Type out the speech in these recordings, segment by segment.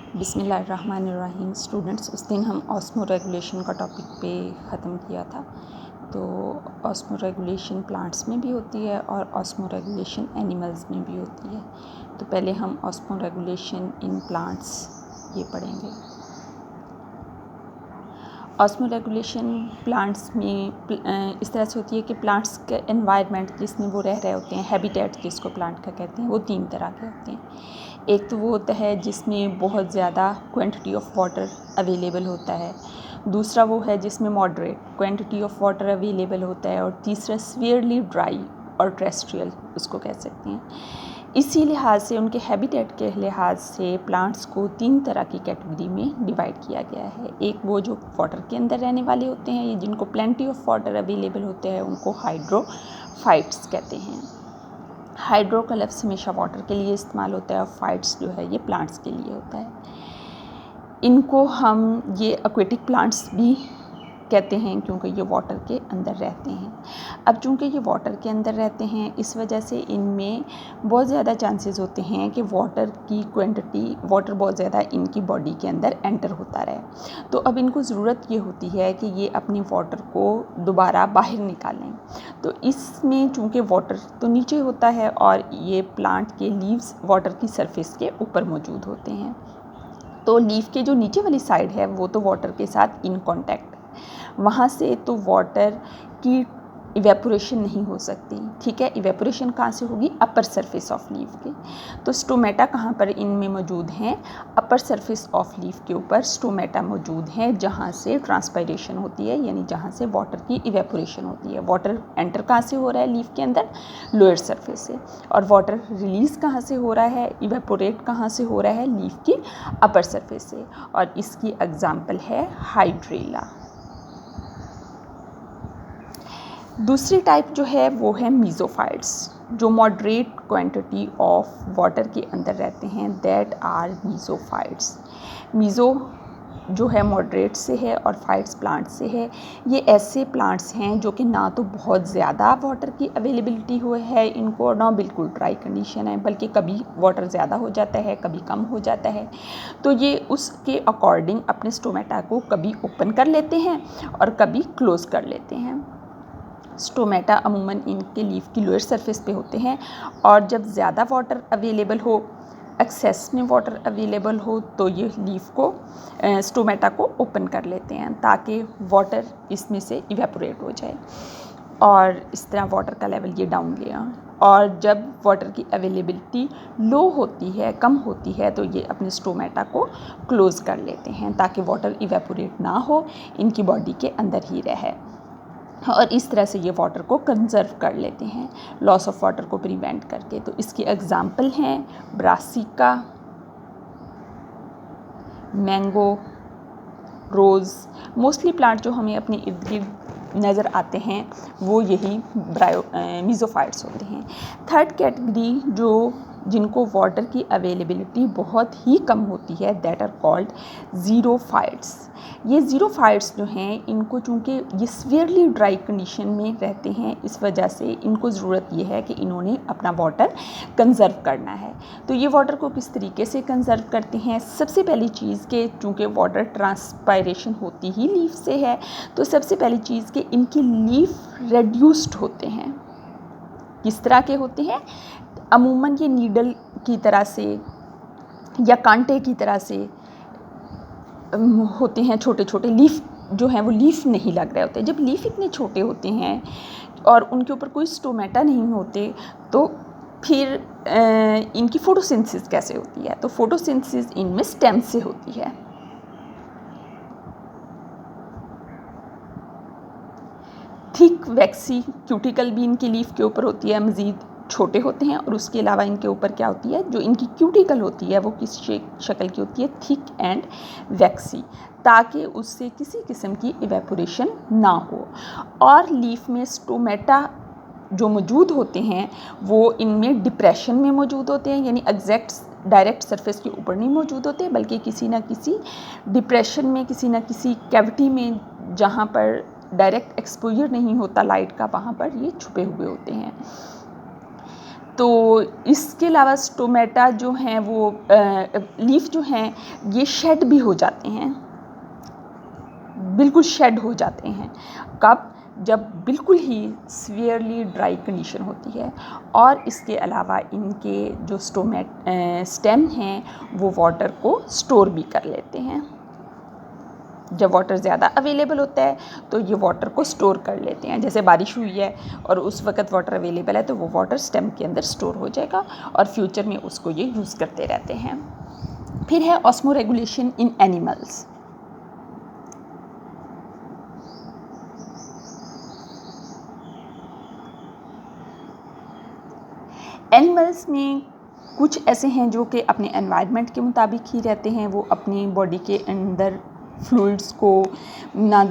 बिस्मिल्लाहिर्रहमानिर्रहीम। स्टूडेंट्स, उस दिन हम ऑस्मो रेगुलेशन का टॉपिक पे ख़त्म किया था। तो ऑस्मो रेगुलेशन प्लांट्स में भी होती है और ऑस्मो रेगुलेशन एनिमल्स में भी होती है। तो पहले हम ऑस्मो रेगुलेशन इन प्लांट्स ये पढ़ेंगे। ऑस्मो रेगुलेशन प्लांट्स में इस तरह से होती है कि प्लांट्स का एनवायरनमेंट जिसमें वो रह रहे होते हैं, हैबिटेट जिसको प्लांट का कहते हैं, वो 3 तरह के होते हैं। एक तो वो होता है जिसमें बहुत ज़्यादा क्वांटिटी ऑफ वाटर अवेलेबल होता है। दूसरा वो है जिसमें moderate quantity of water available होता है। और तीसरा सीवियरली ड्राई और टेरेस्ट्रियल उसको कह सकते हैं। इसी लिहाज से उनके हैबिटेट के लिहाज से प्लांट्स को 3 तरह की कैटेगरी में डिवाइड किया गया है। एक वो जो वाटर के अंदर रहने वाले होते हैं, ये जिनको प्लेंटी ऑफ वाटर अवेलेबल होते हैं, उनको हाइड्रोफाइट्स कहते हैं। हाइड्रो का लफ्ज़ हमेशा वाटर के लिए इस्तेमाल होता है और फाइट्स जो है ये प्लांट्स के लिए होता है। इनको हम ये एक्वेटिक प्लांट्स भी कहते हैं क्योंकि ये वाटर के अंदर रहते हैं। अब चूँकि ये वाटर के अंदर रहते हैं, इस वजह से इनमें बहुत ज़्यादा चांसेस होते हैं कि वाटर बहुत ज़्यादा इनकी बॉडी के अंदर एंटर होता रहे। तो अब इनको ज़रूरत ये होती है कि ये अपनी वाटर को दोबारा बाहर निकालें। तो इसमें चूँकि वाटर तो नीचे होता है और ये प्लांट के लीव्स वाटर की सरफेस के ऊपर मौजूद होते हैं। तो लीफ के जो नीचे वाली साइड है वो तो वाटर के साथ इन कांटेक्ट, वहाँ से तो वाटर की इवेपोरेशन नहीं हो सकती। ठीक है, इवेपोरेशन कहाँ से होगी? अपर सरफेस ऑफ लीफ के। तो स्टोमेटा कहाँ पर इनमें मौजूद हैं? अपर सरफेस ऑफ लीफ के ऊपर स्टोमेटा मौजूद हैं, जहाँ से ट्रांसपायरेशन होती है, यानी जहाँ से वाटर की इवेपोरेशन होती है। वाटर एंटर कहाँ से हो रहा है लीफ के अंदर? लोअर सरफेस से। और वाटर रिलीज़ कहाँ से हो रहा है, इवेपोरेट कहाँ से हो रहा है? लीफ की अपर सरफेस से। और इसकी एग्जाम्पल है हाइड्रेला। दूसरी टाइप जो है वो है मीज़ोफाइट्स, जो मॉडरेट क्वांटिटी ऑफ वाटर के अंदर रहते हैं, दैट आर मीज़ोफाइट्स। मीज़ो जो है मॉडरेट से है और फाइट्स प्लांट से है। ये ऐसे प्लांट्स हैं जो कि ना तो बहुत ज़्यादा वाटर की अवेलेबिलिटी हुए है इनको, ना बिल्कुल ड्राई कंडीशन है, बल्कि कभी वाटर ज़्यादा हो जाता है, कभी कम हो जाता है। तो ये उसके अकॉर्डिंग अपने स्टोमेटा को कभी ओपन कर लेते हैं और कभी क्लोज़ कर लेते हैं। स्टोमेटा अमूमन इनके लीफ की लोअर सरफेस पे होते हैं और जब ज़्यादा वाटर अवेलेबल हो, एक्सेस में वाटर अवेलेबल हो, तो ये लीफ को स्टोमेटा को ओपन कर लेते हैं ताकि वाटर इसमें से इवेपोरेट हो जाए और इस तरह वाटर का लेवल ये डाउन ले आए। और जब वाटर की अवेलेबिलिटी लो होती है, कम होती है, तो ये अपने स्टोमेटा को क्लोज़ कर लेते हैं ताकि वाटर इवेपोरेट ना हो, इनकी बॉडी के अंदर ही रहे। और इस तरह से ये वाटर को कंजर्व कर लेते हैं, लॉस ऑफ वाटर को प्रिवेंट करके। तो इसकी एग्जांपल हैं ब्रासिका, मैंगो, रोज़। मोस्टली प्लांट जो हमें अपने इर्द गिर्द नज़र आते हैं वो यही मीज़ोफाइट्स होते हैं। थर्ड कैटेगरी जिनको वाटर की अवेलेबिलिटी बहुत ही कम होती है, दैट आर कॉल्ड ज़ीरोफाइट्स। ये ज़ीरोफाइट्स जो हैं, इनको चूँकि ये सीवियरली ड्राई कंडीशन में रहते हैं, इस वजह से इनको ज़रूरत ये है कि इन्होंने अपना वाटर कंज़र्व करना है। तो ये वाटर को किस तरीके से कंज़र्व करते हैं? सबसे पहली चीज़ कि चूँकि वाटर ट्रांसपायरेशन होती ही लीफ से है, तो सबसे पहली चीज़ कि इनकी लीफ रेड्यूस्ड होते हैं। किस तरह के होते हैं? अमूमन ये नीडल की तरह से या कांटे की तरह से होते हैं, छोटे छोटे। लीफ जो हैं वो लीफ नहीं लग रहे होते। जब लीफ इतने छोटे होते हैं और उनके ऊपर कोई स्टोमेटा नहीं होते, तो फिर इनकी फोटोसिंथेसिस कैसे होती है? तो फोटोसिंथेसिस इनमें स्टेम से होती है। थिक वैक्सी क्यूटिकल भी इनकी लीफ के ऊपर होती है, मज़ीद छोटे होते हैं। और उसके अलावा इनके ऊपर क्या होती है, जो इनकी क्यूटिकल होती है वो किस शक्ल की होती है? थिक एंड वैक्सी, ताकि उससे किसी किस्म की इवेपोरेशन ना हो। और लीफ में स्टोमेटा जो मौजूद होते हैं वो इनमें डिप्रेशन में मौजूद होते हैं, यानी एग्जैक्ट डायरेक्ट सरफेस के ऊपर नहीं मौजूद होते, बल्कि किसी ना किसी डिप्रेशन में, किसी ना किसी कैविटी में, जहाँ पर डायरेक्ट एक्सपोजर नहीं होता लाइट का, वहाँ पर ये छुपे हुए होते हैं। तो इसके अलावा स्टोमेटा जो हैं वो लीफ जो हैं ये शेड भी हो जाते हैं, बिल्कुल शेड हो जाते हैं। कब? जब बिल्कुल ही सीवियरली ड्राई कंडीशन होती है। और इसके अलावा इनके जो स्टेम हैं वो वाटर को स्टोर भी कर लेते हैं। जब वाटर ज़्यादा अवेलेबल होता है तो ये वाटर को स्टोर कर लेते हैं। जैसे बारिश हुई है और उस वक़्त वाटर अवेलेबल है तो वो वाटर स्टेम के अंदर स्टोर हो जाएगा और फ्यूचर में उसको ये यूज़ करते रहते हैं। फिर है ऑस्मोरेगुलेशन इन एनिमल्स। एनिमल्स में कुछ ऐसे हैं जो कि अपने एनवायरनमेंट के मुताबिक ही रहते हैं। वो अपनी बॉडी के अंदर फ्लूइड्स को ना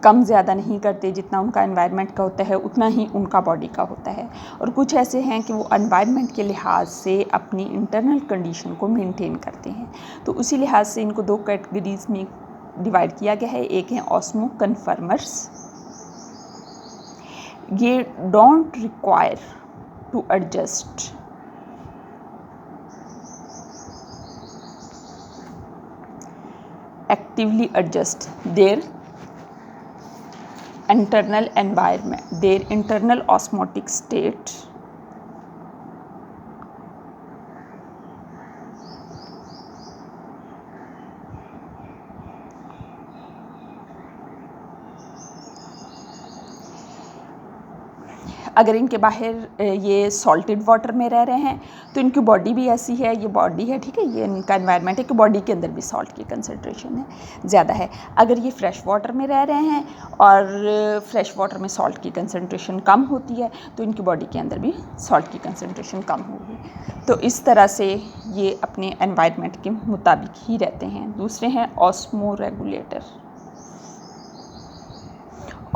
कम ज़्यादा नहीं करते, जितना उनका एनवायरनमेंट का होता है उतना ही उनका बॉडी का होता है। और कुछ ऐसे हैं कि वो एनवायरनमेंट के लिहाज से अपनी इंटरनल कंडीशन को मेंटेन करते हैं। तो उसी लिहाज से इनको दो कैटेगरीज़ में डिवाइड किया गया है। एक है ऑस्मो कन्फर्मर्स, ये don't require to adjust actively adjust their internal environment, their internal osmotic state अगर इनके बाहर ये सॉल्टेड वाटर में रह रहे हैं तो इनकी बॉडी भी ऐसी है, ये बॉडी है, ठीक है, ये इनका एनवायरनमेंट है कि बॉडी के अंदर भी सॉल्ट की कंसनट्रेशन है ज़्यादा है। अगर ये फ्रेश वाटर में रह रहे हैं और फ्रेश वाटर में सॉल्ट की कंसनट्रेशन कम होती है तो इनकी बॉडी के अंदर भी सॉल्ट की कंसनट्रेशन कम होगी। तो इस तरह से ये अपने एनवायरनमेंट के मुताबिक ही रहते हैं। दूसरे हैं ऑस्मो रेगुलेटर।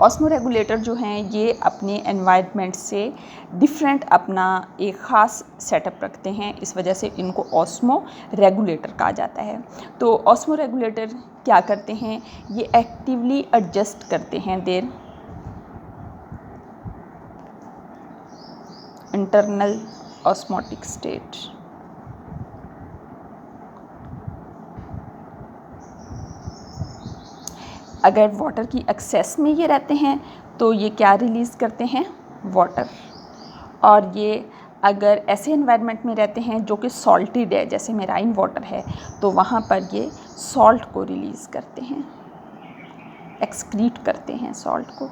ऑस्मो रेगुलेटर जो हैं ये अपने एनवायरनमेंट से डिफरेंट अपना एक ख़ास सेटअप रखते हैं, इस वजह से इनको ऑस्मो रेगुलेटर कहा जाता है। तो ऑस्मो रेगुलेटर क्या करते हैं? ये एक्टिवली एडजस्ट करते हैं देयर इंटरनल ऑस्मोटिक स्टेट। अगर वाटर की एक्सेस में ये रहते हैं तो ये क्या रिलीज़ करते हैं? वाटर। और ये अगर ऐसे एनवायरनमेंट में रहते हैं जो कि सॉल्टेड है, जैसे मेराइन वाटर है, तो वहाँ पर ये सॉल्ट को रिलीज़ करते हैं, एक्सक्रीट करते हैं सॉल्ट को।